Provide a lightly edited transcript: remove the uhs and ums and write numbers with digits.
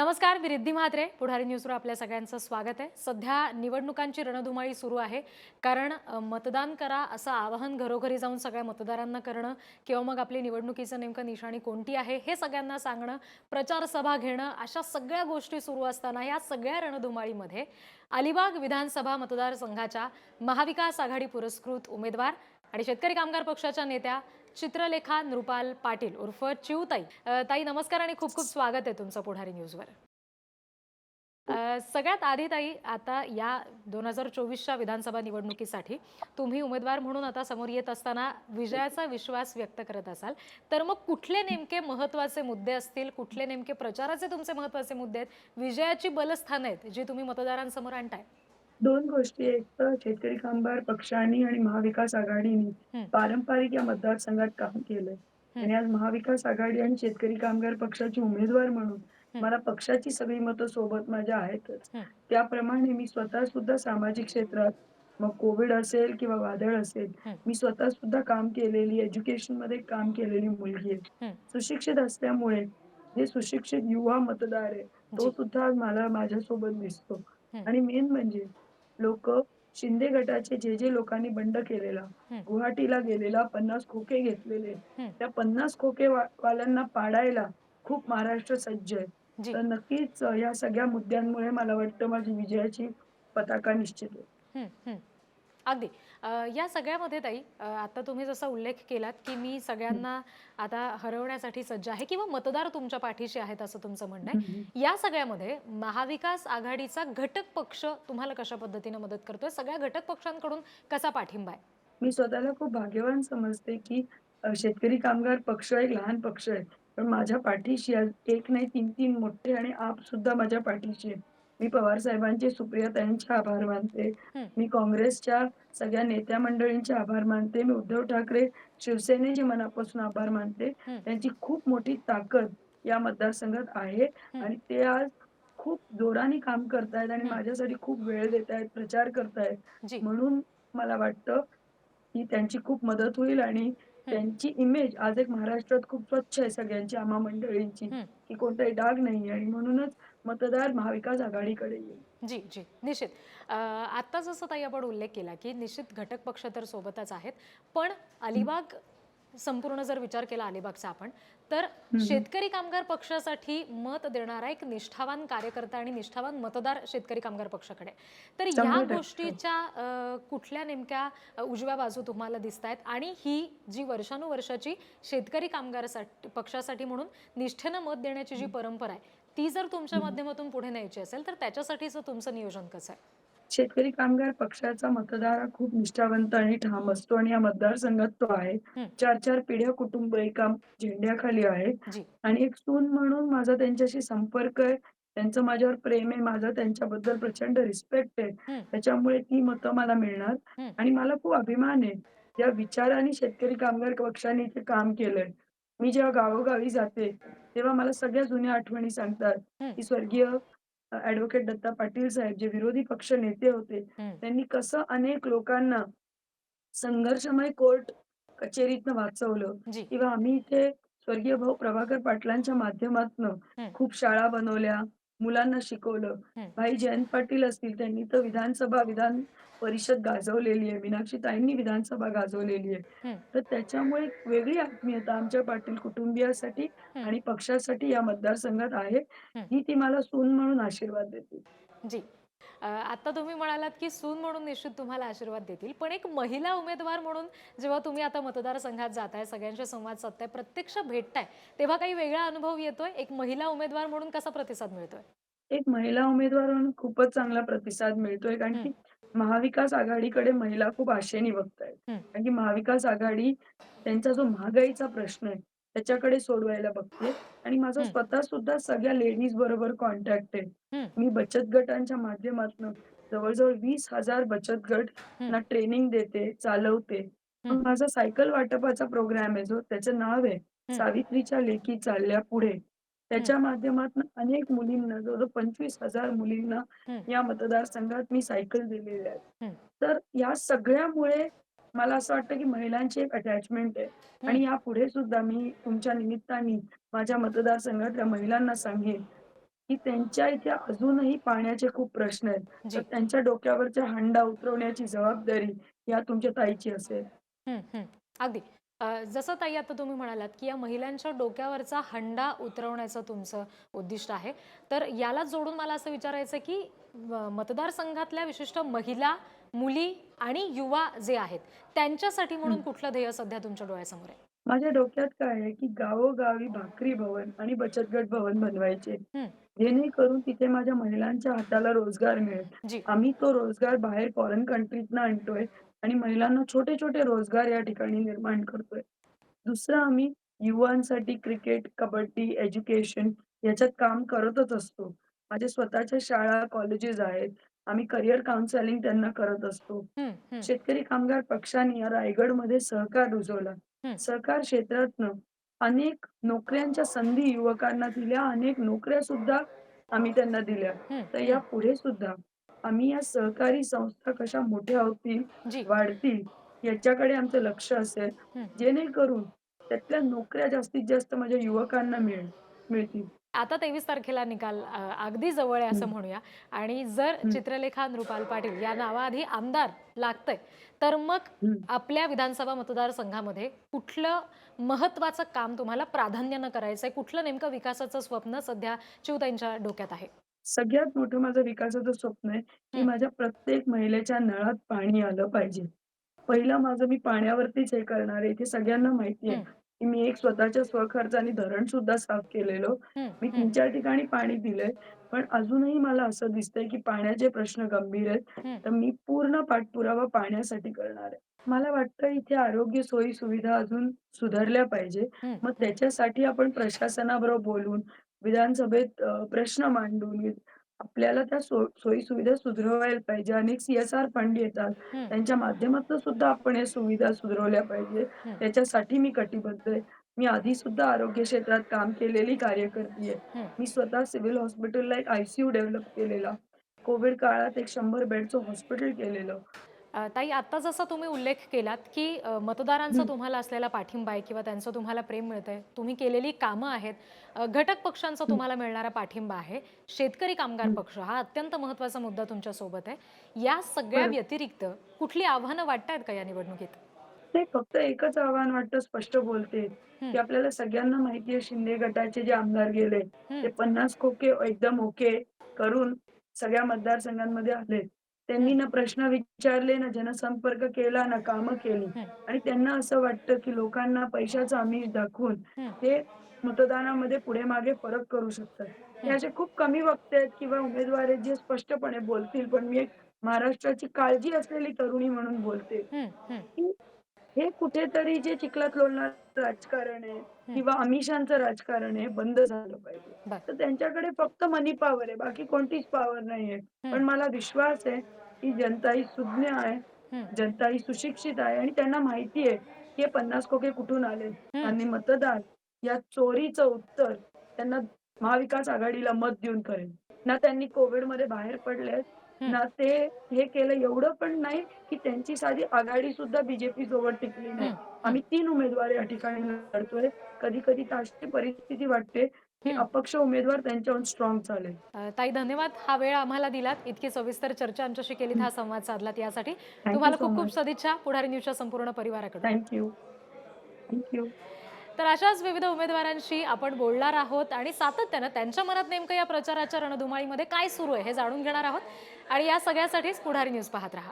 नमस्कार, मी रिद्धी म्हात्रे. पुढारी न्यूजवर आपल्या सगळ्यांचं स्वागत आहे. सध्या निवडणुकांची रणधुमाळी सुरू आहे. कारण मतदान करा असं आवाहन घरोघरी जाऊन सगळ्या मतदारांना करणं किंवा मग आपली निवडणुकीचं नेमकं निशाणी कोणती आहे हे सगळ्यांना सांगणं, प्रचार सभा घेणं, अशा सगळ्या गोष्टी सुरू असताना या सगळ्या रणधुमाळीमध्ये अलिबाग विधानसभा मतदारसंघाच्या महाविकास आघाडी पुरस्कृत उमेदवार आणि शेतकरी कामगार पक्षाच्या नेत्या चित्रलेखा नृपाल पाटील उर्फ चिऊताई. ताई नमस्कार आणि खूप खूप स्वागत आहे तुमचं पुढारी न्यूजवर. सगळ्यात आधी ताई, आता या 2024च्या विधानसभा निवडणुकीसाठी तुम्ही उमेदवार म्हणून आता समोर येत असताना विजयाचा विश्वास व्यक्त करत असाल, तर मग कुठले नेमके महत्त्वाचे मुद्दे असतील, कुठले नेमके प्रचाराचे तुमचे महत्त्वाचे मुद्दे आहेत, विजयाची बलस्थानं आहेत जी तुम्ही मतदारांसमोर आणताय? 2 गोष्टी. एक तर शेतकरी कामगार पक्षाने आणि महाविकास आघाडीने हं, पारंपरिक या मतदारसंघात काम केलंय हं, आणि आज महाविकास आघाडी आणि शेतकरी कामगार पक्षाचे उमेदवार म्हणून हं, मला पक्षाची सगळी मतं सोबत माझ्या आहेतच. हं, त्याप्रमाणे मी स्वतः सुद्धा सामाजिक क्षेत्रात, मग कोविड असेल किंवा वादळ असेल, हं, मी स्वतः सुद्धा काम केलेली, एज्युकेशनमध्ये काम केलेली मुलगी आहे. हं. सुशिक्षित असल्यामुळे जे सुशिक्षित युवा मतदार आहे, तो जी. सुद्धा आज मला माझ्यासोबत दिसतो हं, आणि मेन म्हणजे लोकं शिंदे गटाचे जे लोकांनी बंड केलेला, हं, गुवाहाटीला गेलेला 50 खोके घेतलेले, हं. त्या 50 खोके वाल्यांना पाडायला खूप महाराष्ट्र सज्ज आहे. जी. तर नक्कीच या सगळ्या मुद्द्यांमुळे मला वाटतं माझी विजयाची पताका निश्चित आहे. हं, हं. अगदी. या सगळ्यामध्ये ताई, आता तुम्ही जसा उल्लेख केलात, की मी हं, सगळ्यांना आता हरवण्यासाठी सज्ज आहे किंवा मतदार तुमच्या पाठीशी आहेत असं तुमचं म्हणणं हं, हं. आहे. या सगळ्यामध्ये महाविकास आघाडीचा घटक पक्ष तुम्हाला कशा पद्धतीने मदत करतोय? सगळ्या घटक पक्षांकडून कसा पाठिंबा आहे? मी स्वतःला खूप भाग्यवान समजते, की शेतकरी कामगार पक्ष एक लहान पक्ष आहे. पण माझ्या पाठीशी आज एक नाही 3-3 मोठे आणि आप सुद्धा माझ्या पाठीशी आहे. मी पवार साहेबांचे, सुप्रियाताईंचे आभार मानते. हं, मी काँग्रेसच्या सगळ्या नेत्या मंडळींचे आभार मानते. मी उद्धव ठाकरे, शिवसेनेचे मनापासून आभार मानते. हं, त्यांची खूप मोठी ताकद या मतदारसंघात आहे हं, आणि ते आज खूप जोराने काम करतायत आणि हं. माझ्यासाठी खूप वेळ देतायत, प्रचार करतायत. जी. म्हणून मला वाटतं की त्यांची खूप मदत होईल आणि हं, त्यांची इमेज आज एक महाराष्ट्रात खूप स्वच्छ आहे सगळ्यांची आम्हा मंडळींची, हं. की कोणताही डाग नाहीये आणि म्हणूनच मतदार महाविकास आघाडीकडे येईल. जी, जी. निश्चित. आत्ता जसं ताई आपण उल्लेख केला, की निश्चित घटक पक्ष तर सोबतच आहेत. पण हं, अलिबाग संपूर्ण जर विचार केला अलिबागचा आपण, तर हं, हं. शेतकरी कामगार पक्षासाठी मत देणारा एक निष्ठावान कार्यकर्ता आणि निष्ठावान मतदार शेतकरी कामगार पक्षाकडे. तर या 100% गोष्टीच्या कुठल्या नेमक्या उजव्या बाजू तुम्हाला दिसतायत आणि ही जी वर्षानुवर्षाची शेतकरी कामगारासाठी पक्षासाठी म्हणून निष्ठेनं मत देण्याची जी परंपरा आहे, ती जर तुमच्या हं. माध्यमातून पुढे न्यायची असेल, तर त्याच्यासाठीचं तुमचं नियोजन कसं आहे? शेतकरी कामगार पक्षाचा मतदार हा खूप निष्ठावंत आणि ठाम असतो आणि या मतदारसंघात तो आहे. हं, 4-4 पिढ्या कुटुंब एका झेंड्याखाली आहे जी. आणि एक सून म्हणून माझा त्यांच्याशी संपर्क आहे. त्यांचं माझ्यावर प्रेम आहे. माझा त्यांच्याबद्दल प्रचंड रिस्पेक्ट आहे. हं, त्याच्यामुळे ती मतं मला मिळणार हं, आणि मला खूप अभिमान आहे. या विचाराने शेतकरी कामगार पक्षाने इथे काम केलंय. मी जेव्हा गावोगावी जाते, तेव्हा मला सगळ्या जुन्या आठवणी सांगतात, हं, की स्वर्गीय ॲडव्होकेट दत्ता पाटील साहेब जे विरोधी पक्ष नेते होते, हं. त्यांनी कसं अनेक लोकांना संघर्षमय कोर्ट कचेरीतनं वाचवलं जी. किंवा आम्ही इथे स्वर्गीय भाऊ प्रभाकर पाटलांच्या माध्यमातनं हं, खूप शाळा बनवल्या, मुलांना शिकवलं. हं, भाई जयंत पाटील असतील, त्यांनी तर विधानसभा, विधान परिषद गाजवलेली आहे. मीनाक्षीताईंनी विधानसभा गाजवलेली आहे. हं, तर त्याच्यामुळे एक वेगळी आत्मीयता आमच्या पाटील कुटुंबियासाठी हं, आणि पक्षासाठी या मतदारसंघात आहे. हं. ती मला सून म्हणून आशीर्वाद देतील. जी. आता तुम्ही म्हणालात, की सून म्हणून निश्चित तुम्हाला आशीर्वाद देतील. पण एक महिला उमेदवार म्हणून जेव्हा तुम्ही आता मतदारसंघात जाताय, सगळ्यांशी संवाद साधताय, प्रत्यक्ष भेटताय, तेव्हा काही वेगळा अनुभव येतोय? एक महिला उमेदवार म्हणून कसा प्रतिसाद मिळतोय? एक महिला उमेदवार म्हणून खूपच चांगला प्रतिसाद मिळतोय, कारण हं, की महाविकास आघाडीकडे महिला खूप आशेने बघतायत. हं, कारण की महाविकास आघाडी त्यांचा जो महागाईचा प्रश्न आहे, त्याच्याकडे सोडवायला बघतेय आणि माझा हं, स्वतः सुद्धा सगळ्या लेडीज बरोबर कॉन्टॅक्ट आहे. हं, मी बचत गटांच्या माध्यमातून जवळ-जवळ 20,000 बचत हं, गटना ट्रेनिंग देते, चालवते. हं, मग माझा सायकल वाटपाचा प्रोग्राम आहे, जो त्याचं नाव आहे, हं, सावित्रीच्या लेकी चालल्या पुढे. हं, त्याच्या माध्यमातून अनेक मुलींना, जवळ-जवळ 25,000 मुलींना हं, या मतदारसंघात मी सायकल दिलेल्या आहेत. हं, तर या सगळ्यामुळे मला असं वाटतं, की महिलांची एक अटॅचमेंट आहे हं, आणि यापुढे सुद्धा मी तुमच्या निमित्ताने माझ्या मतदारसंघातल्या महिलांना सांगेन, की त्यांच्या इथे अजूनही पाण्याचे खूप प्रश्न आहेत. तर जी. त्यांच्या डोक्यावरचा हंडा उतरवण्याची जबाबदारी या तुमच्या ताईची असेल. हं, हं. अगदी. जसं ताई आता तुम्ही म्हणालात, की या महिलांच्या डोक्यावरचा हंडा उतरवण्याचं तुमचं उद्दिष्ट आहे. तर यालाच जोडून मला असं विचारायचं आहे, की मतदारसंघातल्या विशिष्ट महिला, मुली आणि युवा जे आहेत, त्यांच्यासाठी म्हणून कुठलं ध्येय सध्या तुमच्या डोळ्यासमोर आहे? माझ्या डोक्यात काय आहे, की गावोगावी भाकरी भवन आणि बचत गट भवन बनवायचे. हं. जेणेकरून तिथे माझ्या महिलांच्या हाताला रोजगार मिळेल. जी. आम्ही तो रोजगार बाहेर फॉरेन कंट्रीतनं आणतोय आणि महिलांना छोटे-छोटे रोजगार या ठिकाणी निर्माण करतोय. दुसरं आम्ही युवांसाठी क्रिकेट, कबड्डी, एज्युकेशन याच्यात काम करतच असतो. माझ्या स्वतःच्या शाळा, कॉलेजेस आहेत. आम्ही करियर काउन्सेलिंग त्यांना करत असतो. हं, हं, शेतकरी कामगार पक्षाने या रायगडमध्ये सहकार रुजवला. हं, सहकार क्षेत्रातनं अनेक नोकऱ्यांच्या संधी युवकांना दिल्या, अनेक नोकऱ्या सुद्धा आम्ही त्यांना दिल्या. हं, तर हं. यापुढे सुद्धा आम्ही या सहकारी संस्था कशा मोठ्या होतील, जी. वाढतील याच्याकडे आमचं लक्ष असेल. हं. जेणेकरून त्यातल्या नोकऱ्या जास्तीत जास्त माझ्या युवकांना मिळतील. आता 23 तारखेला निकाल अगदी जवळ आहे असं हं, म्हणूया आणि जर हं, चित्रलेखा नृपाल पाटील या नावाआधी आमदार लागतंय, तर मग हं. आपल्या विधानसभा मतदारसंघामध्ये कुठलं महत्त्वाचं काम तुम्हाला प्राधान्यानं करायचंय? कुठलं नेमकं विकासाचं स्वप्न सध्या चिऊताईंच्या डोक्यात आहे? सगळ्यात मोठं माझं विकासाचं स्वप्न आहे, की हं, माझ्या प्रत्येक महिलेच्या नळात पाणी आलं पाहिजे. पहिलं माझं मी पाण्यावरतीच हे करणार आहे. इथे सगळ्यांना माहिती आहे, हं, की मी एक स्वतःच्या स्वखर्चाने धरण सुद्धा साफ केलेलं. हं, मी हं, 3-4 ठिकाणी पाणी दिलंय. पण अजूनही मला असं दिसतंय, की पाण्याचे प्रश्न गंभीर आहेत. हं, तर मी पूर्ण पाठपुरावा पाण्यासाठी करणार आहे. मला वाटतं इथे आरोग्य सोयी-सुविधा अजून सुधारल्या पाहिजे. हं, मग हं, त्याच्यासाठी आपण प्रशासनाबरोबर बोलून, विधानसभेत प्रश्न मांडून आपल्याला त्या सोयी-सुविधा सुधारायला पाहिजे. अनेक CSR फंड येतात. हं, त्यांच्या माध्यमातून सुद्धा आपण या सुविधा सुधारवल्या पाहिजे. हं, त्याच्यासाठी मी कटिबद्ध आहे. मी आधी सुद्धा आरोग्य क्षेत्रात काम केलेली कार्यकर्ती आहे. हं. मी स्वतः सिव्हिल हॉस्पिटलला एक ICU डेव्हलप केलेला. कोविड काळात एक 100 बेडचं हॉस्पिटल केलेलं. ताई आत्ता जसा तुम्ही उल्लेख केलात, की मतदारांचा हं, तुम्हाला असलेला पाठिंबा आहे किंवा त्यांचं तुम्हाला प्रेम मिळतंय. तुम्ही केलेली कामं आहेत. घटक पक्षांचा हं, तुम्हाला मिळणारा पाठिंबा आहे. शेतकरी कामगार हं. पक्ष हा अत्यंत महत्त्वाचा मुद्दा तुमच्या सोबत आहे. या सगळ्या बरं. व्यतिरिक्त कुठली आव्हानं वाटतायत का या निवडणुकीत? नाही, फक्त एकच आव्हान वाटतं स्पष्ट बोलते, हं, की आपल्याला सगळ्यांना माहिती आहे शिंदे गटाचे जे आमदार गेले, हं, ते 50 खोके एकदम ओके करून सगळ्या मतदारसंघांमध्ये आले. त्यांनी हं, ना प्रश्न विचारले, ना जनसंपर्क केला, ना कामं केली हं, आणि त्यांना असं वाटतं, की लोकांना पैशाचं आमिष दाखवून हं, ते मतदानामध्ये पुढे-मागे फरक करू शकतात. हे हं, असे खूप कमी वक्ते आहेत किंवा उमेदवार आहेत जे स्पष्टपणे बोलतील. पण मी एक महाराष्ट्राची काळजी असलेली तरुणी म्हणून बोलते, हं, हं, की हे कुठेतरी जे चिखलात लोळणारं राजकारण आहे हं. किंवा आमिषांचं राजकारण आहे, बंद झालं पाहिजे. बरं. तर त्यांच्याकडे फक्त मनी पॉवर आहे, बाकी कोणतीच पॉवर नाहीये. हं, पण मला विश्वास आहे, की जनता ही सुज्ञ आहे, हं, जनता ही सुशिक्षित आहे आणि त्यांना माहिती आहे, की हे 50 खोके कुठून आले हं, आणि मतदान या चोरीचं उत्तर त्यांना महाविकास आघाडीला मत देऊन करेल. ना त्यांनी कोव्हिडमध्ये बाहेर पडलेत, हं, ना ते हे केलं एवढं पण नाही, की त्यांची साधी आघाडी सुद्धा बीजेपी सोबत टिकली नाही. हं, हं, आम्ही 3 उमेदवार या ठिकाणी लढतोय. कधी-कधी तर अशी परिस्थिती वाटते, की हं. अपक्ष उमेदवार त्यांच्याहून स्ट्राँग चालेल. ताई धन्यवाद. हा वेळ आम्हाला दिलात. इतकी सविस्तर चर्चा आमच्याशी केलीत, हं. हा संवाद साधलात यासाठी. थँक यू तुम्हाला सो खूप खूप मच. सदिच्छा पुढारी न्यूजच्या संपूर्ण परिवाराकडून. Thank you. Thank you. तर अशाच विविध उमेदवारांशी आपण बोलणार आहोत आणि सातत्यानं त्यांच्या मनात नेमकं या प्रचाराच्या रणधुमाळीमध्ये काय सुरू आहे हे जाणून घेणार आहोत आणि या सगळ्यासाठीच पुढारी न्यूज पाहत राहा.